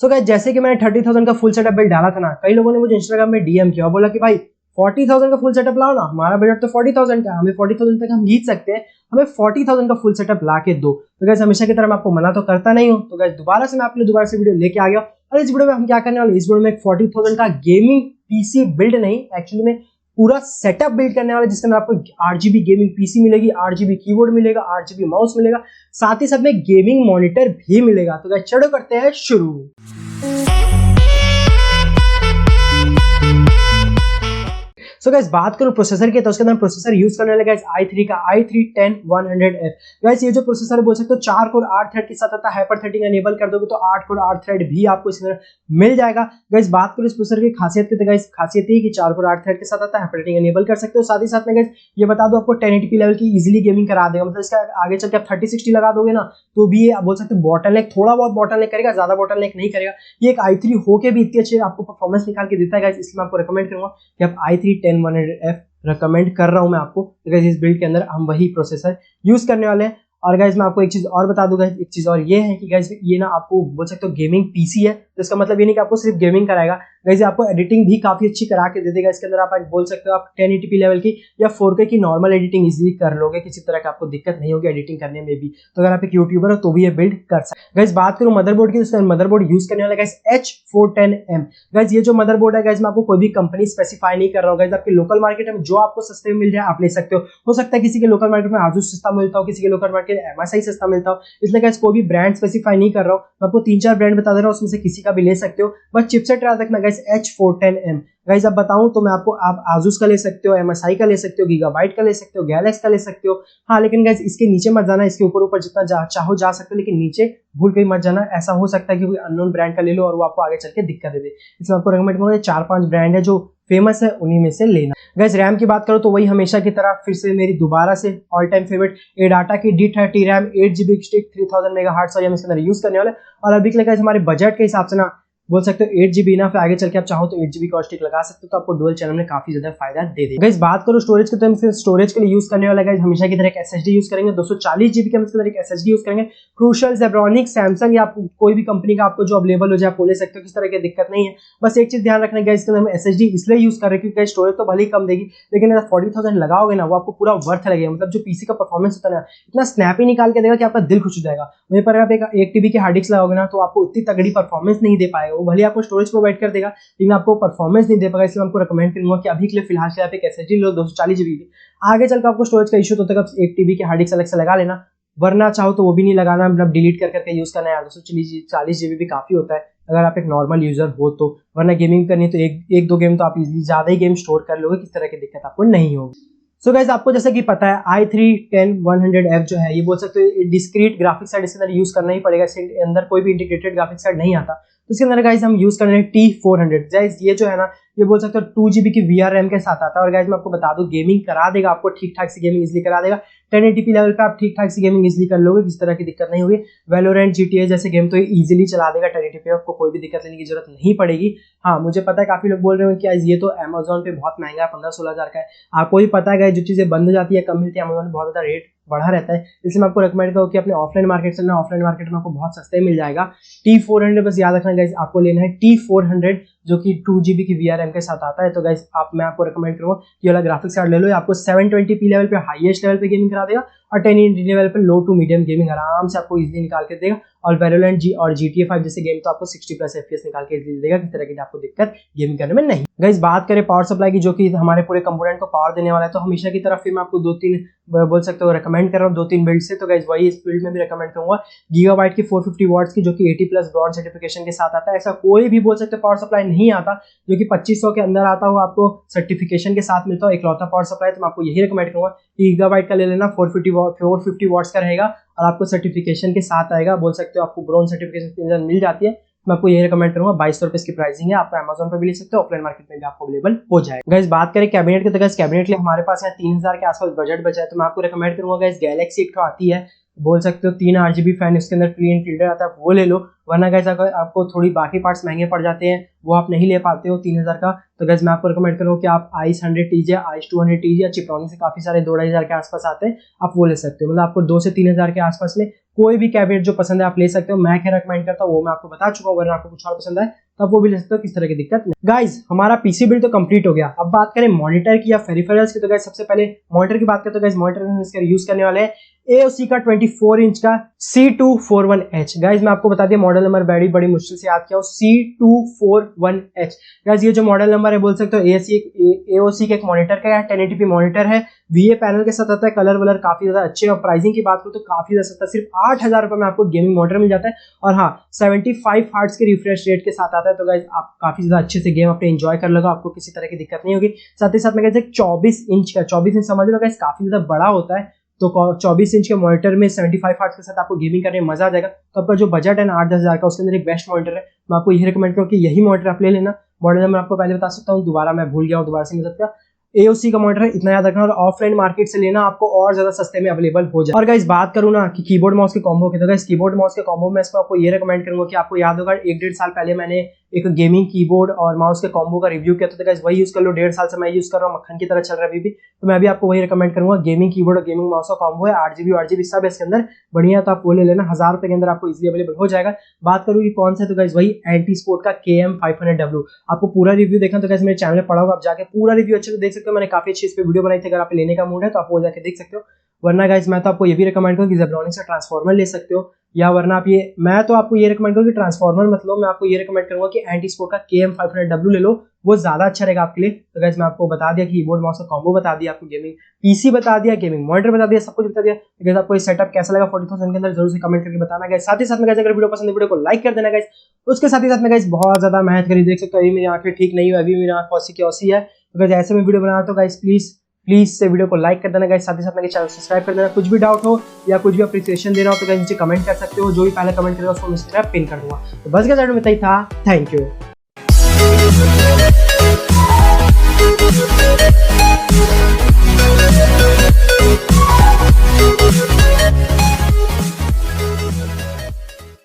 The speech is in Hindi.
सो गाइस जैसे कि मैंने 30,000 का फुल सेटअप बिल्ड डाला था ना, कई लोगों ने मुझे इंस्टाग्राम में डीएम किया और बोला कि भाई 40,000 का फुल सेटअप लाओ ना, हमारा बजट तो 40,000 का, हमें 40,000 तक हम जीत सकते हैं, हमें 40,000 का फुल सेटअप ला के दो। तो गाइस हमेशा की तरह मैं आपको मना तो करता नहीं हूँ, तो गाइस दोबारा से मैं आपके लिए दोबारा से वीडियो लेके आ गया। और इस वीडियो में हम क्या करने वाले, इस वीडियो में 40,000 का गेमिंग पीसी बिल्ड नहीं, एक्चुअली में पूरा सेटअप बिल्ड करने वाले, जिसके अंदर आपको 8GB गेमिंग पीसी मिलेगी, 8GB कीबोर्ड मिलेगा, 8GB माउस मिलेगा, साथ ही साथ में गेमिंग मॉनिटर भी मिलेगा। तो गाइस चलो करते हैं शुरू। सो गाइस बात करूं प्रोसेसर की, तो उसके अंदर प्रोसेसर यूज करने वाले गाइस i3 का i3-10100F। गाइस ये जो प्रोसेसर है बोल सकते हो 4 कोर 8 थ्रेड के साथ आता है, हाइपर थ्रेडिंग एनेबल कर दोगे तो 8 कोर 8 थ्रेड भी आपको इसके अंदर मिल जाएगा। गाइस बात करूं इस प्रोसेसर की खासियत की, तो गाइस खासियत ये कि 4 कोर 8 थ्रेड के साथ आता है, हाइपर थ्रेडिंग एनेबल कर सकते हो। साथ ही साथ में गाइस ये बता दो आपको 1080p लेवल की इजीली गेमिंग करा देगा, मतलब इसका आगे चल के आप 3060 लगा दोगे ना तो भी ये बोल सकते हो बॉटलनेक, थोड़ा बहुत बॉटलनेक करेगा, ज्यादा बॉटलनेक नहीं करेगा। ये एक i3 होके भी इतनी अच्छी आपको परफॉर्मेंस निकाल के देता है गाइस, इसलिए मैं आपको रिकमेंड करूंगा कि आप i3-10100F रिकमेंड कर रहा हूं मैं आपको। तो गाइस इस बिल्ड के अंदर हम वही प्रोसेसर यूज करने वाले हैं। और गाइस मैं आपको एक चीज और बता दूं गाइस, एक चीज और ये है कि गाइस ये ना आपको बोल सकते हो गेमिंग पीसी है, तो इसका मतलब ये नहीं कि आपको सिर्फ गेमिंग कराएगा गाइस, ये आपको एडिटिंग भी काफी अच्छी करा के दे देगा। इसके अंदर आप बोल सकते हो आप 1080p लेवल की या 4K की नॉर्मल एडिटिंग इजीली कर लोगे, किसी तरह का आपको दिक्कत नहीं होगी एडिटिंग करने में भी। तो अगर आप एक यूट्यूबर हो तो भी ये बिल्ड कर सकते हैं। गाइस बात करूं मदरबोर्ड की, तो मदरबोर्ड यूज करने वाला गाइस H410M। गाइस ये जो मदरबोर्ड है गाइस मैं आपको कोई भी कंपनी स्पेसिफाई नहीं कर रहा हूँ गाइस, आपके लोकल मार्केट में जो आपको सस्ते में मिल जाए आप ले सकते हो सकता है किसी के लोकल मार्केट में आजूस सस्ता मिलता हो, किसी के लोकल मार्केट में MSI सस्ता मिलता हो, इसलिए गाइस कोई भी ब्रांड स्पेसिफाई नहीं कर रहा हूं, मैं आपको 3-4 ब्रांड बता दे रहा हूं, उसमें से किसी का भी ले सकते हो, बस चिपसेट याद रखना गाइस H410M। गाइस अब बताऊं तो मैं आपको, आप आजूस का ले सकते हो, MSI का ले सकते हो, गीगाबाइट का ले सकते हो, गैलेक्स का ले सकते हो। हाँ लेकिन गाइस इसके नीचे मत जाना, इसके ऊपर ऊपर जितना चाहो जा सकते हो, लेकिन नीचे भूल के मत जाना, ऐसा हो सकता है कि कोई अननोन ब्रांड का ले लो और वो आपको आगे चल के दिक्कत दे दे। इसलिए आपको रिकमेंड करूंगा 4-5 ब्रांड है जो फेमस है, उन्हीं में से लेना। गाइस रैम की बात करो तो वही हमेशा की तरह फिर से मेरी दोबारा से ऑल टाइम फेवरेट एडाटा की D30 RAM 8GB stick 3000 megahertz और हम इसके अंदर यूज करने वाले। और अभी के लिए गाइस हमारे बजट के हिसाब से ना बोल सकते हो 8GB ना, फिर आगे चल के आप चाहो तो 8GB का स्टिक लगा सकते हो, तो आपको डुअल चैनल में काफी ज्यादा फायदा दे देगा। गाइस बात करो स्टोरेज की, तो हम स्टोरेज के लिए यूज करने वाला गाइस हमेशा की तरह एक SSD यूज करेंगे, 240GB का हम इसके अंदर एक SSD यूज करेंगे। क्रूशल, जेब्रॉनिक, सैमसंग या कोई भी कंपनी का आपको जो अवेलेबल हो जाए आप वो ले सकते हो, किस तरह की दिक्कत नहीं है। बस एक चीज ध्यान रखना गाइस, इसके अंदर हम SSD इसलिए यूज कर रहे हैं क्योंकि स्टोरेज तो भले ही कम देगी, लेकिन अगर 40,000 लगाओगे ना वो आपको पूरा वर्थ लगेगा, मतलब जो पीसी का परफॉर्मेंस होता है ना इतना स्नैपी निकाल के देगा कि आपका दिल खुश हो जाएगा। वहीं पर आप एक 1TB की हार्ड डिस्क लगाओगे ना तो आपको इतनी तगड़ी परफॉर्मेंस नहीं दे पाएगा, वो भले आपको स्टोरेज प्रोवाइड कर देगा लेकिन आपको परफॉर्मेंस नहीं दे पाएगा। इसलिए मैं आपको रिकमेंड करूंगा कि अभी के लिए फिलहाल से आप एक SSD लो 240GB की, आगे चलकर आपको स्टोरेज का इशू तो तक आप 1TB की हार्ड डिस्क अलग से लगा लेना, वरना चाहो तो वो भी नहीं लगाना, मतलब डिलीट कर करके यूज करना है। 240GB भी काफी होता है अगर आप एक नॉर्मल यूजर हो तो, वरना गेमिंग करनी है तो एक दो गेम तो आप इजीली ज्यादा ही गेम स्टोर कर लोगे, किस तरह की दिक्कत आपको नहीं होगी। सो गाइस आपको जैसा कि पता है i3-10100F जो है ये बोल सकते हो डिस्क्रीट ग्राफिक्स कार्ड इसके अंदर यूज करना ही पड़ेगा, इसके अंदर कोई भी इंटीग्रेटेड ग्राफिक्स कार्ड नहीं आता। तो इसके अंदर गाइस हम यूज कर रहे हैं T400। गाइस ये जो है ना ये बोल सकते हो 2GB की VR रैम के साथ आता है, और गाइस मैं आपको बता दूं गेमिंग करा देगा, आपको ठीक ठाक से गेमिंग इजीली करा देगा। 1080p लेवल पे आप ठीक ठाक से गेमिंग इजीली कर लोगे, किस तरह की दिक्कत नहीं होगी। वैलोरेंट, GTA जैसे गेम तो इजीली चला देगा 1080p पे, आपको कोई भी दिक्कत लेने की जरूरत नहीं पड़ेगी। हाँ मुझे पता है काफी लोग बोल रहे हो कि ये तो Amazon पे बहुत महंगा है, 15-16 हज़ार का है। आपको भी पता है जो चीजें बंद हो जाती है कम मिलती है, Amazon में बहुत ज्यादा रेट बढ़ा रहता है, इसलिए मैं आपको रिकमेंड करूँ कि अपने ऑफलाइन मार्केट से ना, ऑफलाइन मार्केट में आपको बहुत सस्ते मिल जाएगा। T400 बस याद रखना गाइस, आपको लेना है T400 जो कि 2GB की VR रैम के साथ आता है। तो गाइस मैं आपको रिकमेंड करूंगा कि वाला ग्राफिक्स कार्ड ले लो, आपको 720p लेवल पे हाईएस्ट लेवल पे गेमिंग करा देगा और 1080 लेवल पे लो टू मीडियम गेमिंग आराम से आपको इजीली निकाल के देगा। और वैलोरेंट और GTA 5 जैसे गेम तो आपको 60+ FPS निकाल के इजीली देगा, किस तरह की आपको दिक्कत गेमिंग करने में नहीं। गाइस बात करें पावर सप्लाई की जो कि हमारे पूरे कंपोनेंट को पावर देने वाला है, तो हमेशा की तरफ फिर मैं आपको 2-3 बोल सकते हो रिकमेंड कर रहा हूँ, 2-3 बिल्ड से। तो गाइस वही इस बिल्ड में भी रिकमेंड करूंगा गीगाबाइट की 450 वॉट्स की जो कि 80+ ब्रॉन्ज सर्टिफिकेशन के साथ आता है। ऐसा कोई भी बोल सकते पावर सप्लाई नहीं आता जो कि 2500 के अंदर आता हो, आपको सर्टिफिकेशन के साथ मिलता हो इकलौता पावर सप्लाई। तो मैं आपको यही रिकमेंड करूंगा कि गीगाबाइट का ले लेना, 450 वॉट्स का रहेगा और आपको सर्टिफिकेशन के साथ आएगा, बोल सकते हो आपको ब्रॉन्ज सर्टिफिकेशन के अंदर मिल जाती है। मैं आपको यही रिकमेंड करूंगा, 2200 रुपए की प्राइसिंग है, आप Amazon पे भी ले सकते हो, ऑफलाइन मार्केट में भी आपको अवेलेबल हो जाएगा। गाइस बात करें कैबिनेट की, तो गाइस कैबिनेट के लिए हमारे पास यहाँ 3000 के आसपास बजट बचा है, तो मैं आपको रिकमेंड करूंगा गाइस गैलेक्सी एक आती है बोल सकते हो 3 RGB फैन इसके अंदर फ्री इंक्लूडेड आता है, वो ले लो। वरना गाइस अगर आपको थोड़ी बाकी पार्ट्स महंगे पड़ जाते हैं, वो आप नहीं ले पाते हो 3000 का, तो गाइस मैं आपको रिकमेंड करूँगा कि आप आइस 100TJ, आइस 200TJ या चिपरॉनिक से काफी सारे 2-2,500 के आसपास आते हैं, आप वो ले सकते हो। मतलब आपको 2 से 3000 के आसपास में कोई भी कैबिनेट जो पसंद है आप ले सकते हो। मैं क्या रिकमेंड करता हूँ वो मैं आपको बता चुका हूँ, वरना आपको कुछ और पसंद है तो आप वो भी ले सकते हो, किस तरह की दिक्कत नहीं। गाइस हमारा पीसी बिल्ड तो कंप्लीट हो गया। अब बात करें मॉनिटर की या पेरिफेरल्स की, तो गाइस सबसे पहले मॉनिटर की बात करते हैं। गाइस मॉनिटर इसका यूज करने वाले हैं AOC का 24 इंच का C241H। गाइस मैं आपको बता दिया मॉडल नंबर बड़ी मुश्किल से याद किया हूँ, C241H। गाइस ये जो मॉडल नंबर है बोल सकते हो AOC के एक मॉनिटर का है, 1080p मॉनिटर है, VA पैनल के साथ आता है, कलर वलर काफी ज्यादा अच्छे हैं। और प्राइसिंग की बात करूँ तो काफी ज्यादा सस्ता, सिर्फ 8000 रुपए में आपको गेमिंग मॉनिटर मिल जाता है। और हाँ 75 हर्ट्ज के रिफ्रेश रेट के साथ आता है, तो गाइस आप काफी ज्यादा अच्छे से गेम अपने एंजॉय कर लोगे, आपको किसी तरह की दिक्कत नहीं होगी। साथ ही साथ में गाइस 24 इंच का, 24 इंच समझ लो गाइस काफी ज्यादा बड़ा होता है, तो 24 इंच के मॉनिटर में 75 हर्ट्ज के साथ आपको गेमिंग करने में मजा आ जाएगा। तो आपका जो बजट है ना 8-10 हजार का, उसके अंदर एक बेस्ट मॉनिटर है। मैं आपको यही रिकमेंड करूँ कि यही मॉनिटर आप ले लेना। मॉडल नंबर आपको पहले बता सकता हूँ, दोबारा मैं भूल गया हूँ, दोबारा से नहीं बता। AOC का मॉनिटर है, इतना याद रखना। और ऑफलाइन मार्केट से लेना आपको और ज्यादा सस्ते में अवेलेबल हो जाए। और गाइस बात करूँ ना कि कीबोर्ड माउस के कॉम्बो के, तो गाइस कीबोर्ड माउस के कॉम्बो में इसको आपको ये रिकमेंड करूंगा कि आपको याद होगा 1-1.5 साल पहले मैंने एक गेमिंग कीबोर्ड और माउस के कॉम्बो का रिव्यू किया था, तो गाइस वही यूज कर लो। 1.5 साल से मैं यूज कर रहा हूँ, मक्खन की तरह चल रहा है अभी भी। तो मैं भी आपको वही रिकमेंड करूंगा, गेमिंग कीबोर्ड और गेमिंग माउस का कॉम्बो है, 8GB सब इसके अंदर बढ़िया, तो आप वो ले लेना। 1000 रुपए के अंदर आपको इजिली अवेलेबल हो जाएगा। बात करूँ कि कौन सा, तो गाइस वही एंटी स्पोर्ट का KM500W। आपको पूरा रिव्यू देखना तो गाइस मेरे चैनल में पड़ा होगा, आप जाके पूरा रिव्यू अच्छे से देख सकते हो। मैंने काफी अच्छी इस पे वीडियो बनाई थी, अगर आप लेने का मूड है तो आप वो जाके देख सकते हो। वरना गाइस मैं तो आपको ये भी रिकमेंड करूँ कि जेब्रॉनिक्स से ट्रांसफॉर्मर ले सकते हो, या वरना आप मैं तो आपको ये रिकमेंड करूँ कि ट्रांसफॉर्मर मतलब मैं आपको ये रिकमेंड करूंगा कि एंटी स्पोर्ट का KM500W ले लो, वो ज्यादा अच्छा रहेगा आपके लिए। तो गाइस मैं आपको बता दिया कि कीबोर्ड माउस का कॉम्बो बता दिया, आपको गेमिंग पीसी बता दिया, गेमिंग मॉनिटर बता दिया, सब कुछ बता दिया। तो गाइस आपको ये सेटअप कैसा लगा 40,000 के अंदर जरूर से कमेंट करके बताना गाइस। साथ ही साथ में गाइस अगर वीडियो पसंद है वीडियो को लाइक कर देना गाइस। उसके साथ ही साथ में गाइस बहुत ज्यादा मेहनत करी, देख सकते हो अभी मेरी आंखें ठीक नहीं हुई, अभी मेरी आंख औसी की औसी है। तो गाइस ऐसे में वीडियो बना तो गाइस प्लीज से वीडियो को लाइक कर देना गाइस। साथ ही साथ मेरे चैनल सब्सक्राइब कर देना। कुछ भी डाउट हो या कुछ भी अप्रिसिएशन देना हो तो गाइस नीचे कमेंट कर सकते हो, जो भी पहले कमेंट करेगा उसको मैं पिन कर दूंगा। तो बस गाइस वीडियो में इतना ही था, थैंक यू।